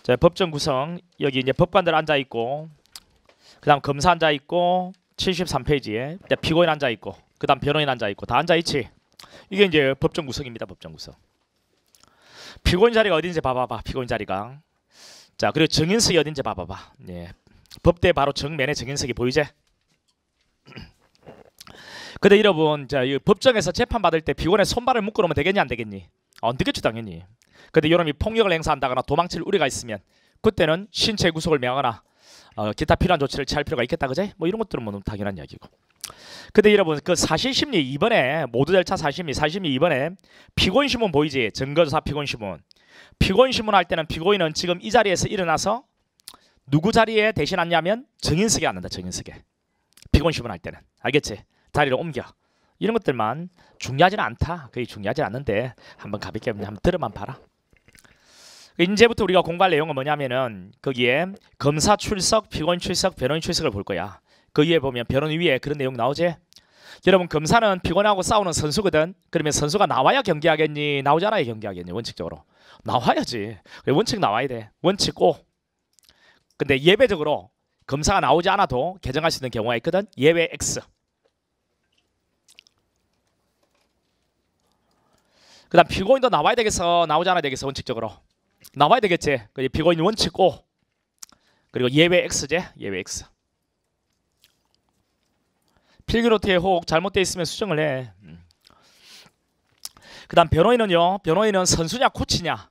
자, 법정 구성 여기 이제 법관들 앉아 있고, 그다음 검사 앉아 있고, 73페이지에 피고인 앉아 있고, 그다음 변호인 앉아 있고, 다 앉아 있지. 이게 이제 법정 구성입니다. 법정 구성. 피고인 자리가 어딘지 봐봐봐. 피고인 자리가. 자, 그리고 정인석이 어딘지 봐봐봐. 예. 법대 바로 정면에 정인석이 보이지? 근데 여러분, 자, 이 법정에서 재판 받을 때 피고인의 손발을 묶어 놓으면 되겠니 안 되겠니? 안 되겠죠, 당연히. 근데 여러분이 폭력을 행사한다거나 도망칠 우려가 있으면 그때는 신체 구속을 명하거나 기타 필요한 조치를 취할 필요가 있겠다, 그제? 뭐 이런 것들은 뭐 당연한 이야기고. 근데 여러분, 그 사실심리 이번에 모두 절차 사실심리 이번에 피고인 신문 보이지? 증거조사 피고인 신문. 피고인 신문 할 때는 피고인은 지금 이 자리에서 일어나서 누구 자리에 대신 앉냐면 정인석이 앉는다. 정인석에. 피고인 신문 할 때는. 알겠지? 자리를 옮겨. 이런 것들만 중요하지는 않다. 거의 중요하지 않는데 한번 가볍게 한번 들어만 봐라. 이제부터 우리가 공부할 내용은 뭐냐면은 거기에 검사 출석, 피고인 출석, 변호인 출석을 볼 거야. 거기에 보면 변호인 위에 그런 내용 나오지? 여러분, 검사는 피고인하고 싸우는 선수거든. 그러면 선수가 나와야 경기하겠니? 나오지 않아야 경기하겠니? 원칙적으로. 나와야지. 원칙 나와야 돼. 원칙 O. 근데 예외적으로 검사가 나오지 않아도 개정할 수 있는 경우가 있거든. 예외 X. 그 다음 피고인도 나와야 되겠어? 나오지 않아야 되겠어? 원칙적으로. 나와야 되겠지. 피고인 원칙 O. 그리고 예외 X제. 예외 X. 필기노트에 혹 잘못되어 있으면 수정을 해. 그 다음 변호인은요. 변호인은 선수냐 코치냐.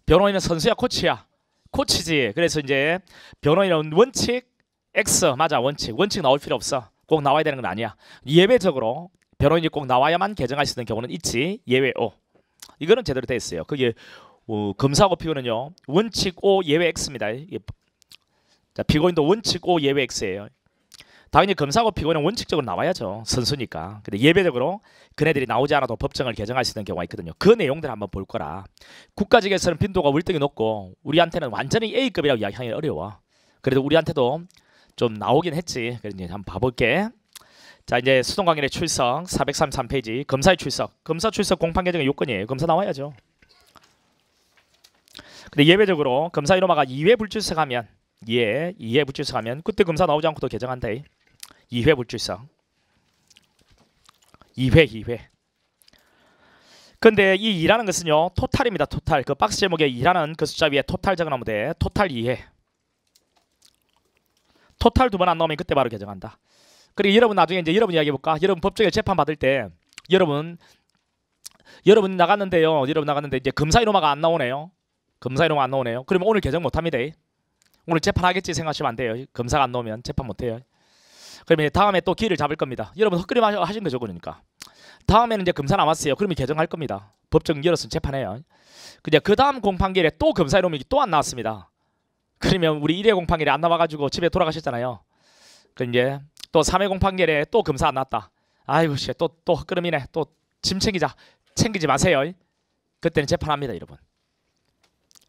변호인은 선수야 코치야. 코치지. 그래서 이제 변호인은 원칙 X. 맞아, 원칙. 원칙 나올 필요 없어. 꼭 나와야 되는 건 아니야. 예외적으로 변호인이 꼭 나와야만 개정할 수 있는 경우는 있지. 예외 O. 이거는 제대로 돼 있어요. 그게 검사하고 피고는요. 원칙 O 예외 X입니다. 자, 피고인도 원칙 O 예외 X예요. 당연히 검사하고 피고인은 원칙적으로 나와야죠. 선수니까. 근데 예외적으로 그네들이 나오지 않아도 법정을 개정할 수 있는 경우가 있거든요. 그 내용들 한번 볼 거라. 국가직에서는 빈도가 월등히 높고 우리한테는 완전히 A급이라고 이야기하기 어려워. 그래도 우리한테도 좀 나오긴 했지. 그래서 이제 한번 봐볼게. 자, 이제 수동관계의 출석 433페이지 검사의 출석. 검사 출석 공판 개정의 요건이에요. 검사 나와야죠. 근데 예외적으로 검사 이노마가 2회 불출석하면 2회 불출석하면 그때 검사 나오지 않고도 개정한다. 2회 불출석. 2회. 근데 이 2라는 것은요. 토탈입니다. 토탈. 그 박스 제목에 2라는 그 숫자 위에 토탈 적어놓으면 돼. 토탈 2회. 토탈 2번 안 나오면 그때 바로 개정한다. 그리고 여러분 나중에 이제 여러분 이야기해 볼까? 여러분 법정에 재판 받을 때 여러분 나갔는데요. 여러분 나갔는데 이제 검사 이노마가 안 나오네요. 검사 이노마 안 나오네요. 그러면 오늘 개정 못 합니다. 오늘 재판하겠지 생각하시면 안 돼요. 검사가 안 나오면 재판 못 해요. 그러면 다음에 또 기회를 잡을 겁니다. 여러분 헛그림 하신 거죠. 그러니까 다음에는 이제 검사 남았어요. 그러면 개정할 겁니다. 법정 열었으면 재판해요. 근데 그 다음 공판기일에 또 검사 이노믹이 또 안 나왔습니다. 그러면 우리 1회 공판기일에 안 나와가지고 집에 돌아가셨잖아요. 그럼 이제 또 3회 공판기일에 또 검사 안 나왔다. 아이고 씨, 또 헛그림이네. 또 짐 챙기지 마세요. 그때는 재판합니다, 여러분.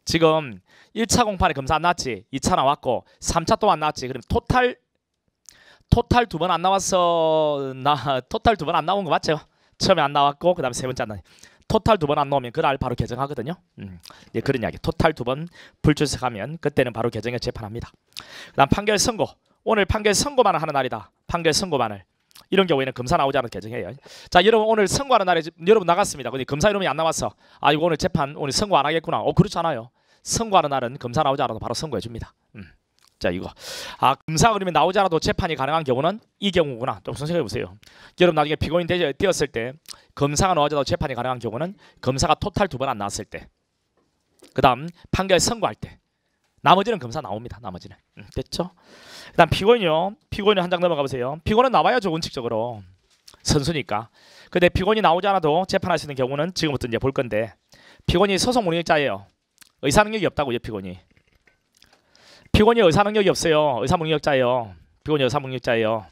지금 1차 공판에 검사 안 나왔지. 2차 나왔고 3차 또 안 나왔지. 그럼 토탈 2번 안 나왔어. 토탈 2번 안 나온 거 맞죠? 처음에 안 나왔고 그다음에 세 번째 안 나왔. 토탈 2번 안 나오면 그날 바로 개정하거든요. 예, 그런 이야기. 토탈 2번 불출석하면 그때는 바로 개정해 재판합니다. 그다음 판결 선고. 오늘 판결 선고만을 하는 날이다. 판결 선고만을. 이런 경우에는 검사 나오지 않아도 개정해요. 자, 여러분 오늘 선고하는 날에 여러분 나갔습니다. 근데 검사 이름이 안 나왔어. 아, 이거 오늘 재판 오늘 선고 안 하겠구나. 그렇잖아요. 선고하는 날은 검사 나오지 않아도 바로 선고해 줍니다. 자, 이거. 아, 검사 그러면 나오지 않아도 재판이 가능한 경우는 이 경우구나. 좀 생각해 보세요. 여러분 나중에 피고인 되었을 때 검사가 나오지 않아도 재판이 가능한 경우는 검사가 토탈 2번 안 나왔을 때. 그다음 판결 선고할 때. 나머지는 검사 나옵니다. 나머지는. 됐죠? 그다음 피고인이요. 피고인은 한 장 넘어가 보세요. 피고인은 나와야죠. 원칙적으로. 선수니까. 근데 피고인이 나오지 않아도 재판할 수 있는 경우는 지금부터 이제 볼 건데 피고인이 소송 능력자예요. 의사 능력이 없다고요. 피고인이 의사 능력이 없어요. 의사 능력자예요. 피고인이 의사 능력자예요.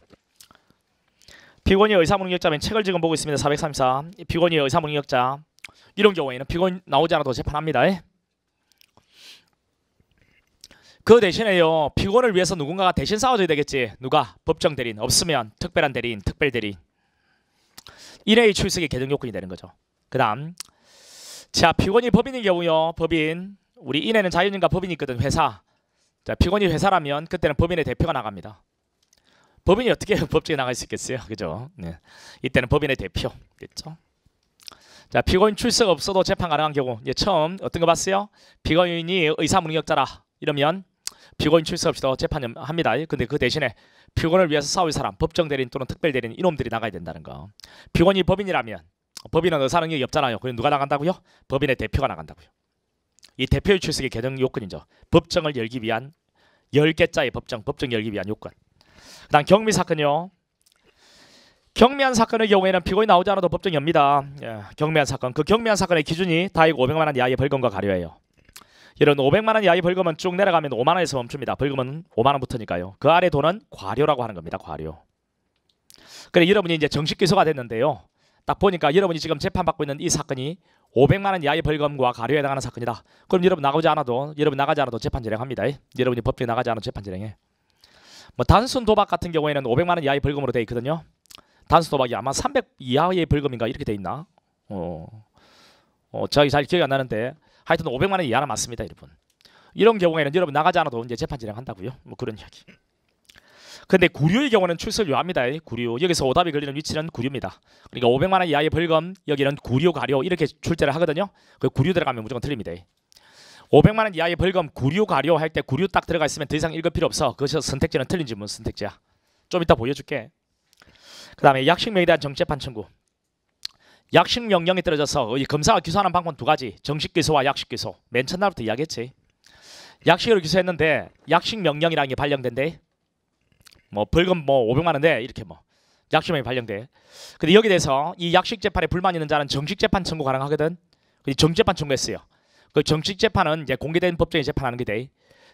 피고인이 의사 능력자면 책을 지금 보고 있습니다. 434. 피고인이 의사 능력자. 이런 경우에는 피고인 나오지 않아도 재판합니다. 그 대신에요. 피고인을 위해서 누군가가 대신 싸워줘야 되겠지. 누가? 법정 대리인. 없으면 특별한 대리인, 특별 대리인. 1회의 출석이 개정 요건이 되는 거죠. 그 다음 자, 피고인이 법인인 경우요. 법인 우리 인에는 자연인과 법인이 있거든. 회사. 자, 피고인이 회사라면 그때는 법인의 대표가 나갑니다. 법인이 어떻게 법정에 나갈 수 있겠어요? 그죠? 네. 이때는 법인의 대표. 그렇죠? 자, 피고인 출석 없어도 재판 가능한 경우. 이제 처음 어떤 거 봤어요? 피고인이 의사무능력자라 이러면 피고인 출석 없이도 재판합니다. 근데 그 대신에 피고인을 위해서 싸울 사람, 법정 대리인 또는 특별 대리인 이놈들이 나가야 된다는 거. 피고인이 법인이라면 법인은 의사능력이 없잖아요. 그럼 누가 나간다고요? 법인의 대표가 나간다고요. 이 대표의 출석이 개정 요건이죠. 법정을 열기 위한 10개자의 법정 열기 위한 요건. 그 다음 경미 사건요. 경미한 사건의 경우에는 피고인 나오지 않아도 법정이 엽니다. 예, 경미한 사건. 그 경미한 사건의 기준이 다액 500만 원 이하의 벌금과 가료예요. 이런 500만 원 이하의 벌금은 쭉 내려가면 5만 원에서 멈춥니다. 벌금은 5만 원부터니까요. 그 아래 돈은 과료라고 하는 겁니다. 과료. 그래 여러분이 이제 정식 기소가 됐는데요. 딱 보니까 여러분이 지금 재판받고 있는 이 사건이 500만 원 이하의 벌금과 가료에 해당하는 사건이다. 그럼 여러분 나가지 않아도 재판 진행합니다. 여러분이 법정에 나가지 않아도 재판 진행해. 뭐 단순 도박 같은 경우에는 500만 원 이하의 벌금으로 돼 있거든요. 단순 도박이 아마 300 이하의 벌금인가 이렇게 돼 있나? 저희 잘 기억이 안 나는데 하여튼 500만 원 이하는 맞습니다, 여러분. 이런 경우에는 여러분 나가지 않아도 이제 재판 진행한다고요. 뭐 그런 이야기. 근데 구류의 경우는 출석을 요합니다. 구류. 여기서 오답이 걸리는 위치는 구류입니다. 그러니까 500만 원 이하의 벌금, 여기는 구류, 가료 이렇게 출제를 하거든요. 그 구류 들어가면 무조건 틀립니다. 500만 원 이하의 벌금, 구류, 가료 할 때 구류 딱 들어가 있으면 더 이상 읽을 필요 없어. 그것이 선택지는 틀린 질문 선택지야. 좀 이따 보여줄게. 그 다음에 약식명에 대한 정재판 청구. 약식 명령이 떨어져서 이 검사가 기소하는 방법은 두 가지. 정식 기소와 약식 기소. 맨 첫날부터 이야기했지. 약식으로 기소했는데 약식 명령이라는 게 발령된대. 뭐 벌금 뭐 500만 원대 이렇게 뭐 약식명이 발령돼. 근데 여기 대해서 이 약식 재판에 불만 있는 자는 정식 재판 청구 가능하거든. 근데 정재판 청구했어요. 그 정식 재판은 이제 공개된 법정에 재판하는 게 돼.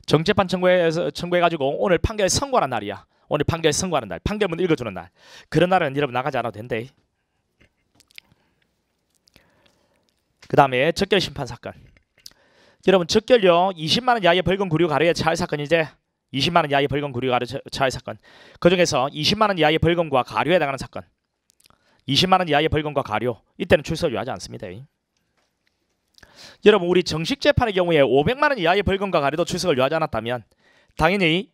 정재판 청구해가지고 오늘 판결 선고하는 날이야. 오늘 판결 선고하는 날. 판결문 읽어주는 날. 그런 날은 여러분 나가지 않아도 된대. 그 다음에 적결 심판 사건. 여러분 적결요 20만 원 이하의 벌금 구류 가료에 처할 사건이 이제 20만 원 이하의 벌금 구류 가료 처할 사건. 그 중에서 20만 원 이하의 벌금과 가료에 해당하는 사건. 20만 원 이하의 벌금과 가료. 이때는 출석을 요하지 않습니다. 여러분 우리 정식 재판의 경우에 500만 원 이하의 벌금과 가료도 출석을 요하지 않았다면 당연히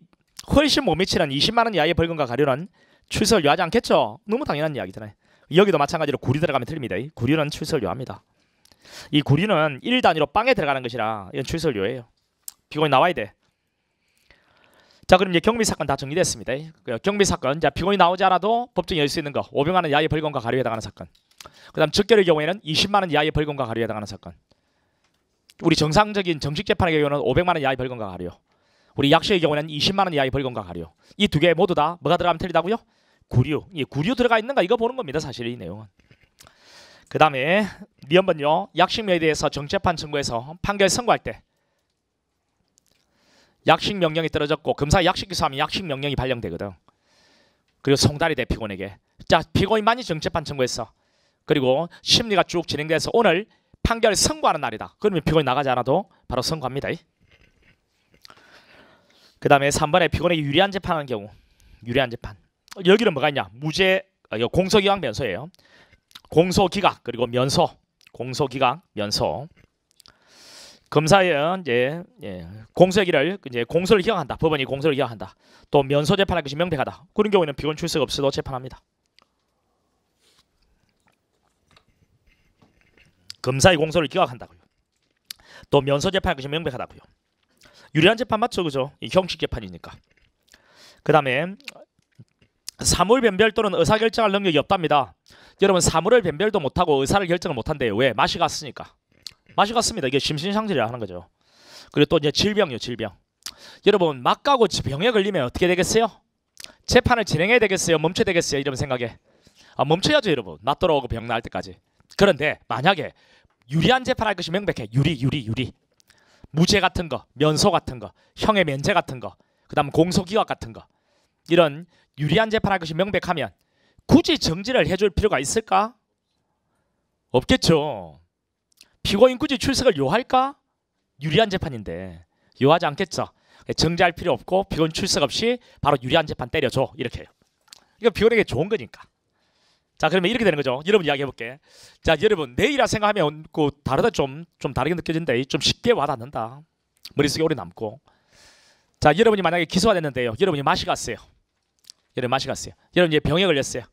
훨씬 못 미치는 20만 원 이하의 벌금과 가료는 출석을 요하지 않겠죠. 너무 당연한 이야기잖아요. 여기도 마찬가지로 구류 들어가면 틀립니다. 구류는 출석을 요합니다. 이 구류는 1단위로 빵에 들어가는 것이라 이건 출석을 요해요. 피고인 나와야 돼. 자 그럼 이제 경비 사건 다 정리됐습니다. 경비 사건, 자 피고인 나오지 않아도 법정에 열 수 있는 거 500만 원 이하의 벌금과 가료에 해당하는 사건. 그다음 적결의 경우에는 20만 원 이하의 벌금과 가료에 해당하는 사건. 우리 정상적인 정식 재판의 경우는 500만 원 이하의 벌금과 가료. 우리 약식의 경우는 20만 원 이하의 벌금과 가료. 이 두 개 모두 다 뭐가 들어가면 틀리다고요? 구류. 이 구류 들어가 있는가 이거 보는 겁니다. 사실 이 내용은. 그 다음에 미연번요. 약식명에 대해서 정재판 청구해서 판결 선고할 때 약식 명령이 떨어졌고 검사 약식 기소하면 약식 명령이 발령되거든. 그리고 송달이 돼 피고인에게. 자 피고인만이 정재판 청구했어. 그리고 심리가 쭉 진행돼서 오늘 판결 선고하는 날이다. 그러면 피고인 나가지 않아도 바로 선고합니다. 그 다음에 3번에 피고인에게 유리한 재판하는 경우. 유리한 재판. 여기는 뭐가 있냐. 무죄 공소기각 면소예요. 공소기각 그리고 면소. 공소기각 면소. 검사는 이제 공소기를 이제 공소를 기각한다. 법원이 공소를 기각한다. 또 면소 재판할 것이 명백하다. 그런 경우에는 피고인 출석 없어도 재판합니다. 검사의 공소를 기각한다고요. 또 면소 재판할 것이 명백하다고요. 유리한 재판 맞죠, 그죠? 이 형식 재판이니까. 그 다음에 사물 변별 또는 의사 결정할 능력이 없답니다. 여러분 사물을 변별도 못하고 의사를 결정을 못한대요. 왜? 맛이 갔으니까. 맛이 갔습니다. 이게 심신상실이라 하는 거죠. 그리고 또 이제 질병이요, 질병. 여러분 막 가고 병에 걸리면 어떻게 되겠어요? 재판을 진행해야 되겠어요? 멈춰야 되겠어요? 이런 생각에 멈춰야죠, 여러분. 낫 돌아오고 병 나을 때까지. 그런데 만약에 유리한 재판할 것이 명백해. 유리. 무죄 같은 거, 면소 같은 거, 형의 면제 같은 거, 그 다음 공소기각 같은 거. 이런 유리한 재판할 것이 명백하면 굳이 정지를 해줄 필요가 있을까? 없겠죠. 피고인 굳이 출석을 요할까? 유리한 재판인데 요하지 않겠죠. 정지할 필요 없고 피고인 출석 없이 바로 유리한 재판 때려줘. 이렇게 해요. 이거 피고인에게 좋은 거니까. 자, 그러면 이렇게 되는 거죠. 여러분 이야기해 볼게. 자, 여러분 내일이라 생각하면 그 다르다 좀 다르게 느껴진다. 좀 쉽게 와닿는다. 머릿속에 오래 남고. 자, 여러분이 만약에 기소가 됐는데요. 여러분이 마시 갔어요. 여러분 이제 병에 걸렸어요.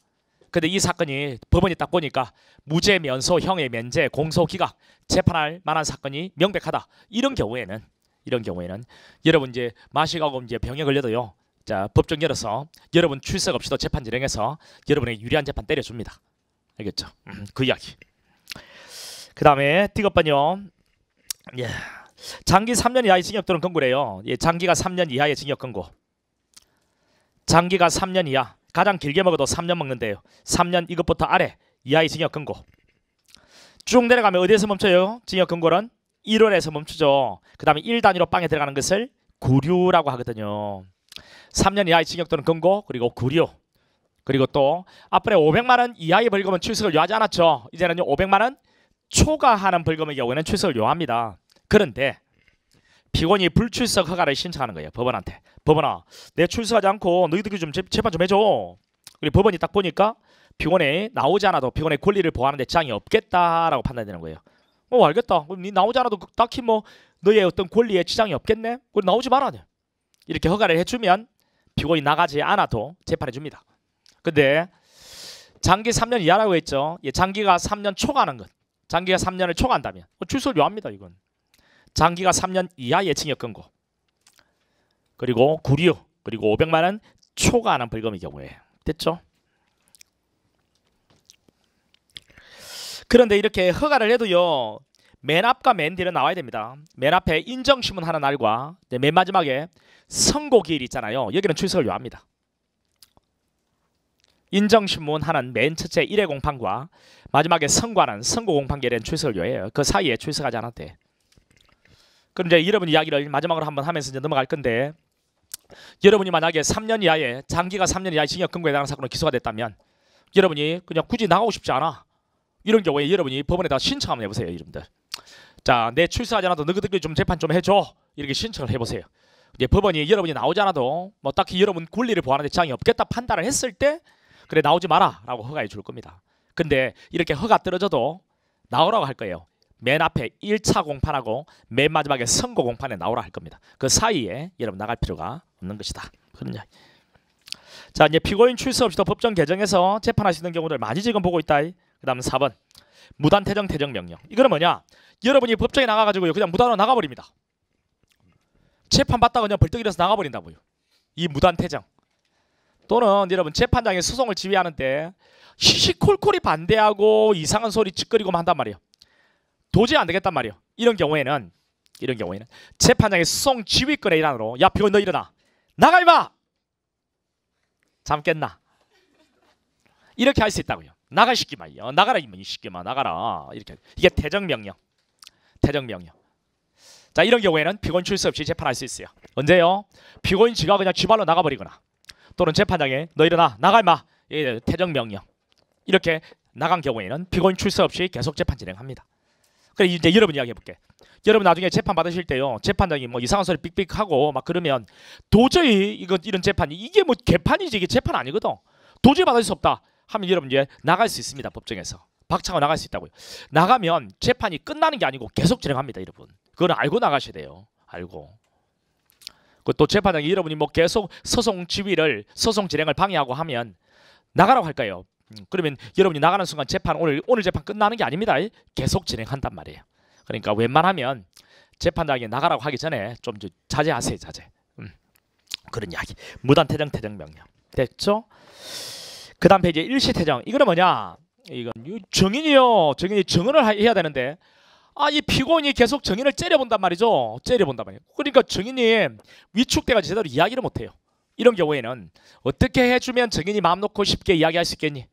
근데 이 사건이 법원이 딱 보니까 무죄 면소, 형의 면제, 공소 기각 재판할 만한 사건이 명백하다. 이런 경우에는 여러분 이제 마시 가고 이제 병에 걸려도요. 자, 법정 열어서 여러분 출석 없이도 재판 진행해서 여러분에게 유리한 재판 때려줍니다. 알겠죠? 그 이야기. 그 다음에 디귿번요. 예. 장기 3년 이하의 징역 또는 금고래요. 예, 장기가 3년 이하의 징역 금고. 장기가 3년 이하. 가장 길게 먹어도 3년 먹는데요. 3년 이것부터 아래 이하의 징역 금고. 쭉 내려가면 어디에서 멈춰요? 징역 금고는 1월에서 멈추죠. 그 다음에 1단위로 빵에 들어가는 것을 구류라고 하거든요. 3년 이하의 징역 또는 금고, 그리고 구류. 그리고 또 앞번에 500만 원 이하의 벌금은 출석을 요하지 않았죠. 이제는요 500만 원 초과하는 벌금의 경우에는 출석을 요합니다. 그런데 피고인이 불출석 허가를 신청하는 거예요. 법원한테. 법원아, 내 출석하지 않고 너희들이 좀 재판 좀 해줘. 그리고 법원이 딱 보니까 피고인이 나오지 않아도 피고인의 권리를 보호하는 데 지장이 없겠다라고 판단되는 거예요. 알겠다. 그럼 니 나오지 않아도 딱히 뭐 너의 어떤 권리에 지장이 없겠네? 그럼 나오지 말아. 이렇게 허가를 해주면 피고인이 나가지 않아도 재판해 줍니다. 근데 장기 3년 이하라고 했죠. 예, 장기가 3년 초과하는 것. 장기가 3년을 초과한다면 출석을 요합니다. 이건. 장기가 3년 이하의 징역 금고. 그리고 구류. 그리고 500만 원 초과하는 벌금의 경우에. 됐죠? 그런데 이렇게 허가를 해도요. 맨 앞과 맨 뒤는 나와야 됩니다. 맨 앞에 인정신문 하는 날과 맨 마지막에 선고기일 있잖아요. 여기는 출석을 요합니다. 인정신문 하는 맨 첫째 1회 공판과 마지막에 선고하는 선고 공판기일에는 출석을 요해요. 그 사이에 출석하지 않아도 돼. 그럼 이제 여러분 이야기를 마지막으로 한번 하면서 이제 넘어갈 건데, 여러분이 만약에 3년 이하의 장기가 3년 이하의 징역 금고에 해당하는 사건으로 기소가 됐다면 여러분이 그냥 굳이 나가고 싶지 않아. 이런 경우에 여러분이 법원에다 신청 한번 해보세요. 여러분들. 자, 내 출석하지 않아도 너희들이 좀 재판 좀 해줘. 이렇게 신청을 해보세요. 이제 법원이 여러분이 나오지 않아도 뭐 딱히 여러분 권리를 보호하는 데 지장이 없겠다 판단을 했을 때 그래 나오지 마라 라고 허가해 줄 겁니다. 근데 이렇게 허가 떨어져도 나오라고 할 거예요. 맨 앞에 1차 공판하고 맨 마지막에 선고 공판에 나오라 할 겁니다. 그 사이에 여러분 나갈 필요가 없는 것이다. 그럼요. 자, 이제 피고인 출석 없이도 법정 개정해서 재판할 수 있는 경우들 많이 지금 보고 있다. 그 다음 4번 무단 퇴정 퇴정 명령. 이거는 뭐냐? 여러분이 법정에 나가가지고요 그냥 무단으로 나가버립니다. 재판 받다가 그냥 벌떡 일어서 나가버린다고요. 이 무단 퇴정. 또는 여러분 재판장이 소송을 지휘하는데 시시콜콜이 반대하고 이상한 소리 짓거리고만 한단 말이에요. 도저히 안 되겠단 말이에요. 이런 경우에는 재판장의 소송 지휘권의 일환으로 야 피고인 너 일어나. 나가 임마. 잠 깼나. 이렇게 할 수 있다고요. 나가 이 새끼마. 나가라 이 새끼마. 나가라. 이렇게. 이게 퇴정명령. 퇴정명령. 자, 이런 경우에는 피고인 출석 없이 재판할 수 있어요. 언제요? 피고인 지가 그냥 지발로 나가버리거나 또는 재판장에 너 일어나. 나가 임마. 퇴정명령. 이렇게 나간 경우에는 피고인 출석 없이 계속 재판 진행합니다. 그래 이제 여러분 이야기 해볼게. 여러분 나중에 재판 받으실 때요 재판장이 뭐 이상한 소리 삑삑하고 막 그러면 도저히 이런 재판이 이게 뭐 개판이지 이게 재판 아니거든. 도저히 받을 수 없다 하면 여러분 이제 나갈 수 있습니다. 법정에서 박차고 나갈 수 있다고요. 나가면 재판이 끝나는 게 아니고 계속 진행합니다. 여러분 그걸 알고 나가셔야 돼요. 알고. 또 재판장이 여러분이 뭐 계속 소송 지휘를 소송 진행을 방해하고 하면 나가라고 할 거예요. 그러면 여러분이 나가는 순간 재판 오늘 재판 끝나는 게 아닙니다. 계속 진행한단 말이에요. 그러니까 웬만하면 재판장이 나가라고 하기 전에 좀 자제하세요. 자제. 그런 이야기. 무단 퇴정 퇴정 명령. 됐죠? 그 다음 페이지에 일시퇴정. 이거는 뭐냐? 이건 정인이요. 정인이 증언을 해야 되는데 이 피고인이 계속 정인을 째려본단 말이죠. 째려본단 말이에요. 그러니까 정인이 위축돼가지고 제대로 이야기를 못해요. 이런 경우에는 어떻게 해주면 정인이 마음 놓고 쉽게 이야기할 수 있겠니?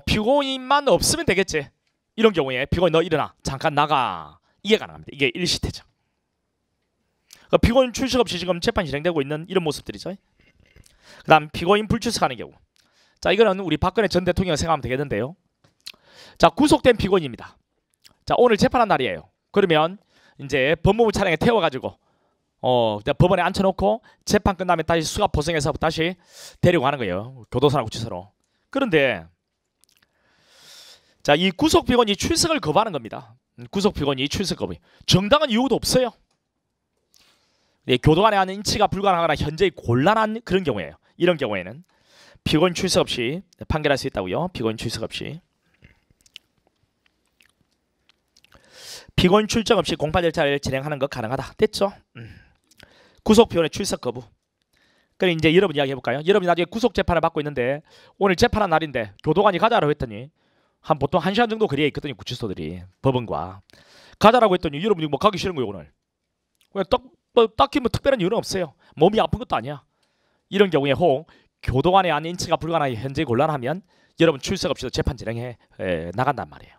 피고인만 없으면 되겠지. 이런 경우에 피고인 너 일어나. 잠깐 나가. 이게 가능합니다. 이게 일시퇴정. 그러니까 피고인 출석 없이 지금 재판이 진행되고 있는 이런 모습들이죠. 그 다음 피고인 불출석하는 경우. 자, 이거는 우리 박근혜 전 대통령 생각하면 되겠는데요. 자, 구속된 피고인입니다. 자, 오늘 재판한 날이에요. 그러면 이제 법무부 차량에 태워가지고 법원에 앉혀놓고 재판 끝나면 다시 수갑 보성해서 다시 데리고 가는 거예요. 교도소나 구치소로. 그런데 자, 이 구속 피고인이 출석을 거부하는 겁니다. 구속 피고인이 출석 거부. 정당한 이유도 없어요. 네, 교도관에 하는 인치가 불가능하거나 현재의 곤란한 그런 경우예요. 이런 경우에는 피고인 출석 없이 판결할 수 있다고요. 피고인 출석 없이. 피고인 출정 없이 공판 절차를 진행하는 것 가능하다. 됐죠? 구속 피고인의 출석 거부. 그럼 이제 여러분 이야기 해볼까요? 여러분이 나중에 구속 재판을 받고 있는데 오늘 재판한 날인데 교도관이 가자라고 했더니 한 보통 1시간 정도 거리에 있거든요. 구치소들이 법원과 가자라고 했더니 여러분이 뭐 가기 싫은 거예요. 오늘 그냥 딱히 뭐 특별한 이유는 없어요. 몸이 아픈 것도 아니야. 이런 경우에 혹 교도관의 안 인치가 불가능하게 현재 곤란하면 여러분 출석 없이도 재판 진행해 나간단 말이에요.